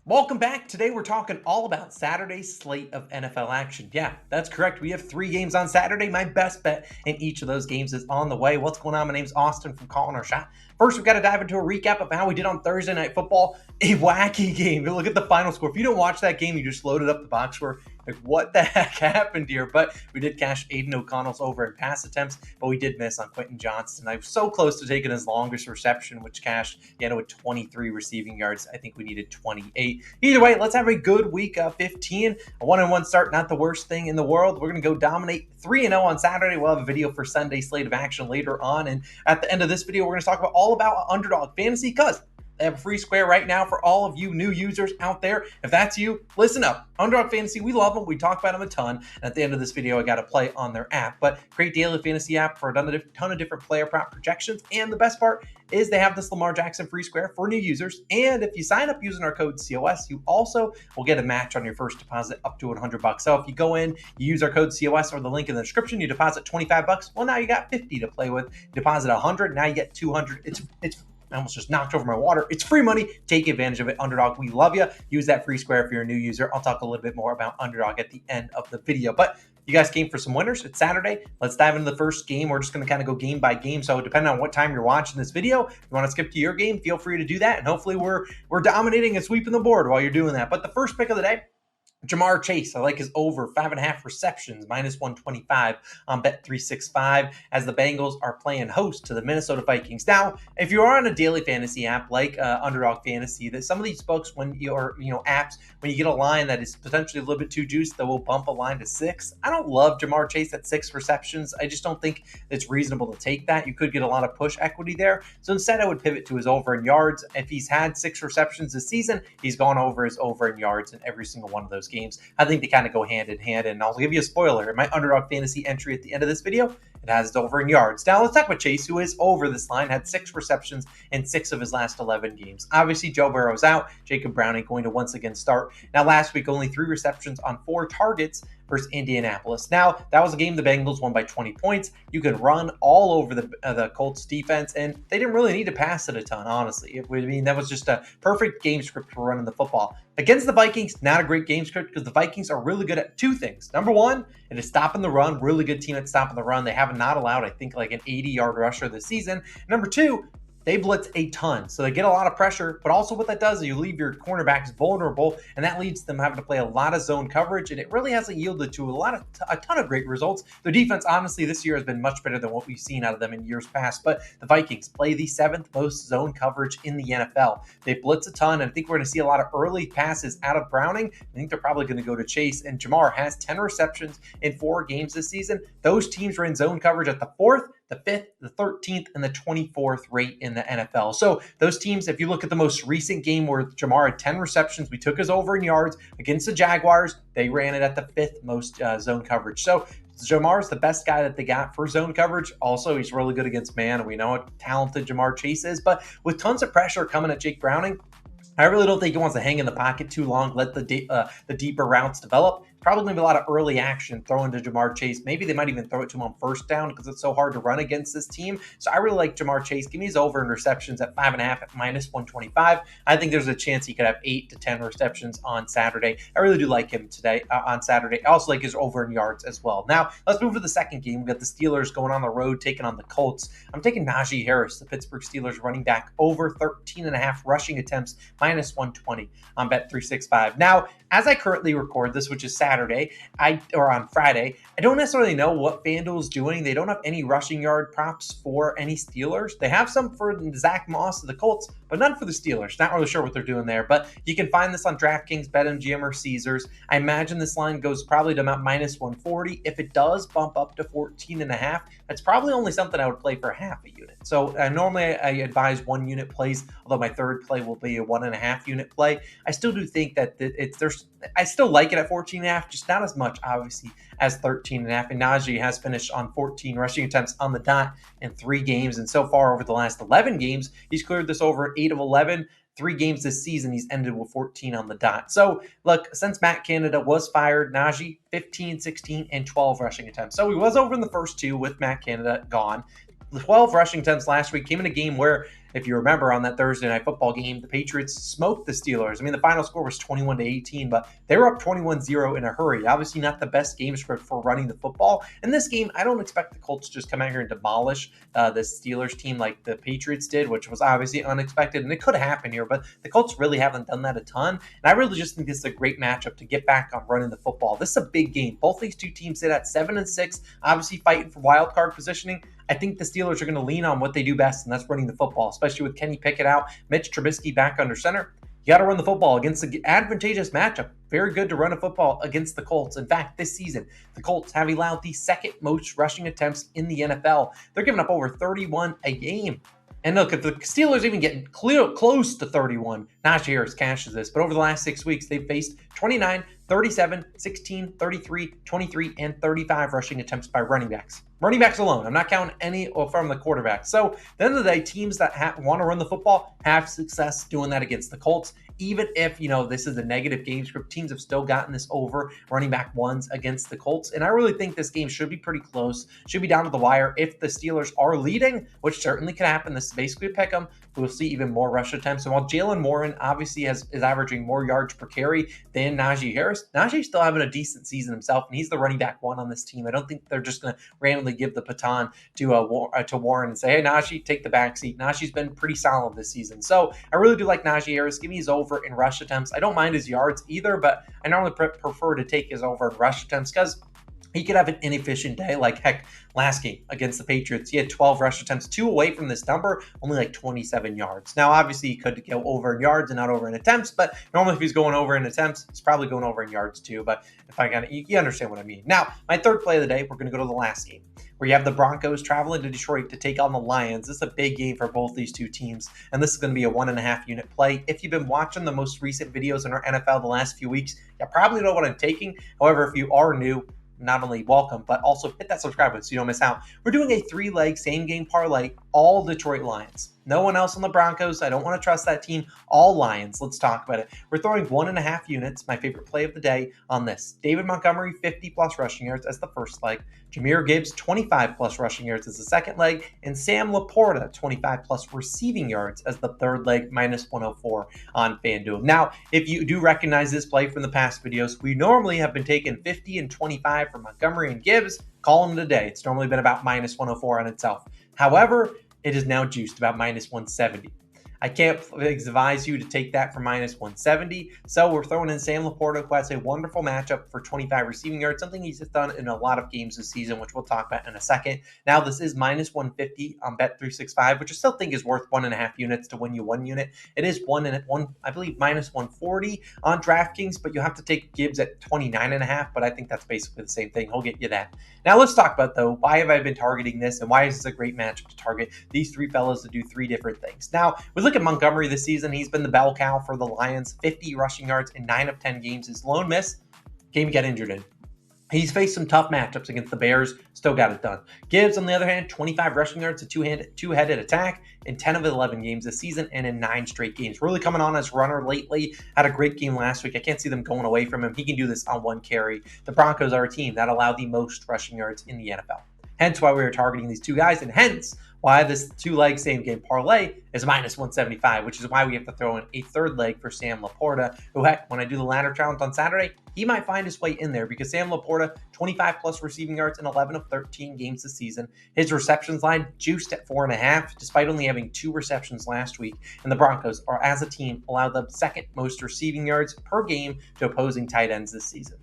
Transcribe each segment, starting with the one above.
Welcome back. Today we're talking all about Saturday's slate of NFL action. Yeah, that's correct. We have 3 games on Saturday. My best bet in each of those games is on the way. What's going on? My name's Austin from Calling Our Shot. First, we've got to dive into a recap of how we did on Thursday Night Football. A wacky game. Look at the final score. If you don't watch that game, you just loaded up the box score. Like, what the heck happened here? But we did cash Aiden O'Connell's over in pass attempts, but we did miss on Quentin Johnston. I was so close to taking his longest reception, which cashed, with 23 receiving yards. I think we needed 28. Either way, let's have a good week 15. A 1-1 start, not the worst thing in the world. We're going to go dominate 3-0 on Saturday. We'll have a video for Sunday slate of action later on. And at the end of this video, we're going to talk all about Underdog Fantasy because they have a free square right now for all of you new users out there. If that's you, listen up. Underdog Fantasy, we love them. We talk about them a ton. And at the end of this video, I got to play on their app. But great daily fantasy app for a ton of different player prop projections. And the best part is they have this Lamar Jackson free square for new users. And if you sign up using our code COS, you also will get a match on your first deposit up to $100. So if you go in, you use our code COS or the link in the description, you deposit $25. Well, now you got 50 to play with. You deposit 100, now you get 200. It's I almost just knocked over my water. It's free money. Take advantage of it. Underdog, we love you. Use that free square if you're a new user. I'll talk a little bit more about Underdog at the end of the video. But you guys came for some winners. It's Saturday. Let's dive into the first game. We're just going to kind of go game by game. So depending on what time you're watching this video, if you want to skip to your game, feel free to do that. And hopefully we're dominating and sweeping the board while you're doing that. But the first pick of the day, Jamar Chase, I like his over 5.5 receptions, minus 125 on Bet365 as the Bengals are playing host to the Minnesota Vikings. Now, if you are on a daily fantasy app like Underdog Fantasy, that some of these books, when you're, apps, when you get a line that is potentially a little bit too juiced, that will bump a line to 6. I don't love Jamar Chase at 6 receptions. I just don't think it's reasonable to take that. You could get a lot of push equity there. So instead, I would pivot to his over in yards. If he's had 6 receptions this season, he's gone over his over in yards in every single one of those games. I think they kind of go hand in hand, and I'll give you a spoiler. In my Underdog Fantasy entry at the end of this video, it has it over in yards. Now let's talk about Chase, who is over this line, had 6 receptions in 6 of his last 11 games. Obviously, Joe Burrow's out. Jacob Browning going to once again start. Now last week, only 3 receptions on 4 targets versus Indianapolis. Now, that was a game the Bengals won by 20 points. You could run all over the Colts defense, and they didn't really need to pass it a ton, honestly. That was just a perfect game script for running the football. Against the Vikings, not a great game script because the Vikings are really good at 2 things. Number one, it is stopping the run. Really good team at stopping the run. They have not allowed, I think, like an 80-yard rusher this season. Number 2, they blitz a ton, so they get a lot of pressure, but also what that does is you leave your cornerbacks vulnerable, and that leads to them having to play a lot of zone coverage, and it really hasn't yielded to a ton of great results. Their defense, honestly, this year has been much better than what we've seen out of them in years past, but the Vikings play the 7th most zone coverage in the NFL. They blitz a ton, and I think we're going to see a lot of early passes out of Browning. I think they're probably going to go to Chase, and Jamar has 10 receptions in 4 games this season. Those teams were in zone coverage at the 4th, the 5th, the 13th, and the 24th rate in the NFL. So those teams, if you look at the most recent game where Jamar had 10 receptions, we took his over in yards against the Jaguars. They ran it at the 5th most zone coverage. So Jamar's the best guy that they got for zone coverage. Also, he's really good against man, and we know how talented Jamar Chase is. But with tons of pressure coming at Jake Browning, I really don't think he wants to hang in the pocket too long, let the deeper routes develop. Probably going to be a lot of early action thrown to Jamar Chase. Maybe they might even throw it to him on first down because it's so hard to run against this team. So I really like Jamar Chase. Give me his over in receptions at 5.5 at minus 125. I think there's a chance he could have 8 to 10 receptions on Saturday. I really do like him today on Saturday. I also like his over in yards as well. Now, let's move to the second game. We got the Steelers going on the road, taking on the Colts. I'm taking Najee Harris, the Pittsburgh Steelers running back, over 13.5 rushing attempts, minus 120 on Bet365. Now, as I currently record this, which is Saturday, or on Friday, I don't necessarily know what FanDuel is doing. They don't have any rushing yard props for any Steelers. They have some for Zach Moss of the Colts, but none for the Steelers. Not really sure what they're doing there, but you can find this on DraftKings, BetMGM, or Caesars. I imagine this line goes probably to about minus 140. If it does bump up to 14.5, that's probably only something I would play for half a unit. So normally I advise 1 unit plays, although my third play will be a 1.5 unit play. I still do think that I still like it at 14.5, just not as much, obviously, as 13.5. And Najee has finished on 14 rushing attempts on the dot in 3 games. And so far over the last 11 games, he's cleared this over 8 of 11. 3 games this season, he's ended with 14 on the dot. So, look, since Matt Canada was fired, Najee, 15, 16, and 12 rushing attempts. So he was over in the first 2 with Matt Canada gone. The 12 rushing attempts last week came in a game where if you remember on that Thursday night football game, the Patriots smoked the Steelers. I mean, the final score was 21-18, but they were up 21-0 in a hurry. Obviously not the best game script for running the football. In this game, I don't expect the Colts to just come out here and demolish the Steelers team like the Patriots did, which was obviously unexpected, and it could happen here, but the Colts really haven't done that a ton, and I really just think this is a great matchup to get back on running the football. This is a big game. Both these two teams sit at 7-6, obviously fighting for wild card positioning. I think the Steelers are going to lean on what they do best, and that's running the football, especially with Kenny Pickett out, Mitch Trubisky back under center. You got to run the football against an advantageous matchup. Very good to run a football against the Colts. In fact, this season, the Colts have allowed the second most rushing attempts in the NFL. They're giving up over 31 a game. And look, if the Steelers even get close to 31, Najee Harris cashes this. But over the last 6 weeks, they've faced 29, 37, 16, 33, 23, and 35 rushing attempts by running backs. Running backs alone. I'm not counting any from the quarterback. So at the end of the day, teams that want to run the football have success doing that against the Colts. Even if, this is a negative game script, teams have still gotten this over running back ones against the Colts. And I really think this game should be pretty close, should be down to the wire. If the Steelers are leading, which certainly could happen, this is basically a pick 'em, we'll see even more rush attempts. And while Jalen Warren obviously is averaging more yards per carry than Najee Harris, Najee's still having a decent season himself, and he's the running back one on this team. I don't think they're just going to randomly give the baton to Warren and say, hey, Najee, take the backseat. Najee's been pretty solid this season. So I really do like Najee Harris. Give me his over in rush attempts. I don't mind his yards either, but I normally prefer to take his over in rush attempts because he could have an inefficient day. Like, heck, last game against the Patriots, he had 12 rush attempts, 2 away from this number, only like 27 yards. Now, obviously, he could go over in yards and not over in attempts, but normally if he's going over in attempts, he's probably going over in yards too. But if you understand what I mean. Now, my third play of the day, we're going to go to the last game, where you have the Broncos traveling to Detroit to take on the Lions. This is a big game for both these two teams, and this is going to be a 1.5 unit play. If you've been watching the most recent videos in our NFL the last few weeks, you probably know what I'm taking. However, if you are new, not only welcome, but also hit that subscribe button so you don't miss out. We're doing a 3-leg same game parlay, all Detroit Lions. No one else on the Broncos. I don't want to trust that team. All Lions. Let's talk about it. We're throwing 1.5 units, my favorite play of the day, on this. David Montgomery, 50-plus rushing yards as the first leg. Jahmyr Gibbs, 25-plus rushing yards as the second leg. And Sam Laporta, 25-plus receiving yards as the third leg, minus 104 on FanDuel. Now, if you do recognize this play from the past videos, we normally have been taking 50 and 25 for Montgomery and Gibbs. Call them today. It's normally been about minus 104 on itself. However, it is now juiced about minus 170. I can't advise you to take that for minus 170. So we're throwing in Sam Laporta, who has a wonderful matchup for 25 receiving yards, something he's done in a lot of games this season, which we'll talk about in a second. Now, this is minus 150 on Bet365, which I still think is worth 1.5 units to win you 1 unit. It is I believe, minus 140 on DraftKings, but you have to take Gibbs at 29.5, but I think that's basically the same thing. He'll get you that. Now, let's talk about, though, why have I been targeting this, and why is this a great matchup to target these three fellas to do 3 different things? Now, we look at Montgomery this season. He's been the bell cow for the Lions, 50 rushing yards in 9 of 10 games. His lone miss, game he got injured in. He's faced some tough matchups against the Bears, still got it done. Gibbs, on the other hand, 25 rushing yards, a two-headed attack in 10 of 11 games this season and in 9 straight games. Really coming on as runner lately. Had a great game last week. I can't see them going away from him. He can do this on 1 carry. The Broncos are a team that allow the most rushing yards in the NFL. Hence why we are targeting these two guys, and hence why this 2-leg same-game parlay is minus 175, which is why we have to throw in a third leg for Sam Laporta, who, heck, when I do the ladder challenge on Saturday, he might find his way in there because Sam Laporta, 25-plus receiving yards in 11 of 13 games this season. His receptions line juiced at 4.5, despite only having 2 receptions last week. And the Broncos are, as a team, allowed the second most receiving yards per game to opposing tight ends this season.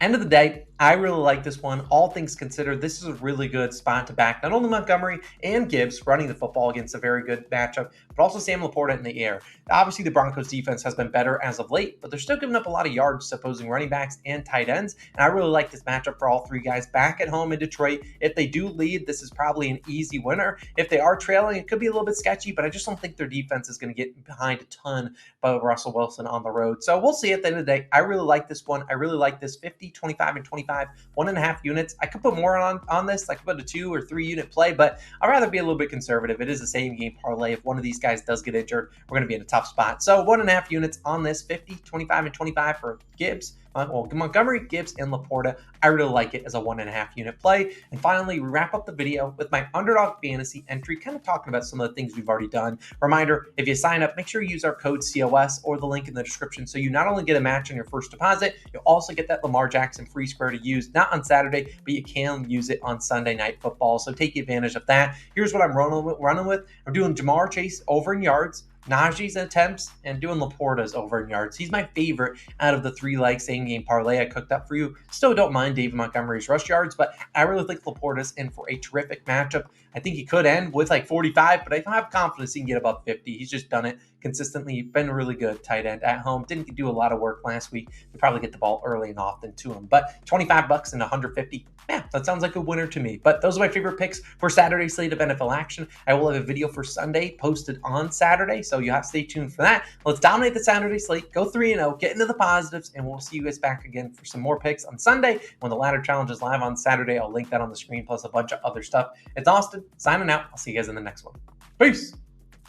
End of the day, I really like this one. All things considered, this is a really good spot to back not only Montgomery and Gibbs running the football against a very good matchup, but also Sam Laporta in the air. Obviously, the Broncos defense has been better as of late, but they're still giving up a lot of yards to opposing running backs and tight ends. And I really like this matchup for all 3 guys back at home in Detroit. If they do lead, this is probably an easy winner. If they are trailing, it could be a little bit sketchy, but I just don't think their defense is going to get behind a ton by Russell Wilson on the road. So we'll see at the end of the day. I really like this one. I really like this 50, 25, and 25, 1.5 units. I could put more on this. I could put a 2 or 3 unit play, but I'd rather be a little bit conservative. It is the same game parlay. If one of these guys does get injured, we're going to be in a tough spot. So 1.5 units on this, 50, 25, and 25 for Gibbs, Well, Montgomery, Gibbs, and Laporta, I really like it as a 1.5 unit play. And finally, we wrap up the video with my Underdog fantasy entry, kind of talking about some of the things we've already done. Reminder, if you sign up, make sure you use our code COS or the link in the description so you not only get a match on your first deposit, you'll also get that Lamar Jackson free square to use, not on Saturday, but you can use it on Sunday Night Football. So take advantage of that. Here's what I'm running with. I'm doing Jamar Chase over in yards, Najee's attempts, and doing Laporta's over in yards. He's my favorite out of the 3-leg same game parlay I cooked up for you. Still don't mind David Montgomery's rush yards, but I really think Laporta's in for a terrific matchup. I think he could end with like 45, but I have confidence he can get above 50. He's just done it consistently, been really good tight end at home. Didn't do a lot of work last week. We probably get the ball early and often to him, but $25 and 150. Yeah, that sounds like a winner to me. But those are my favorite picks for Saturday's slate of NFL action. I will have a video for Sunday posted on Saturday, so you have to stay tuned for that. Let's dominate the Saturday slate, go 3-0, get into the positives, and we'll see you guys back again for some more picks on Sunday. When the ladder challenge is live on Saturday, I'll link that on the screen, plus a bunch of other stuff. It's Austin, signing out. I'll see you guys in the next one. Peace.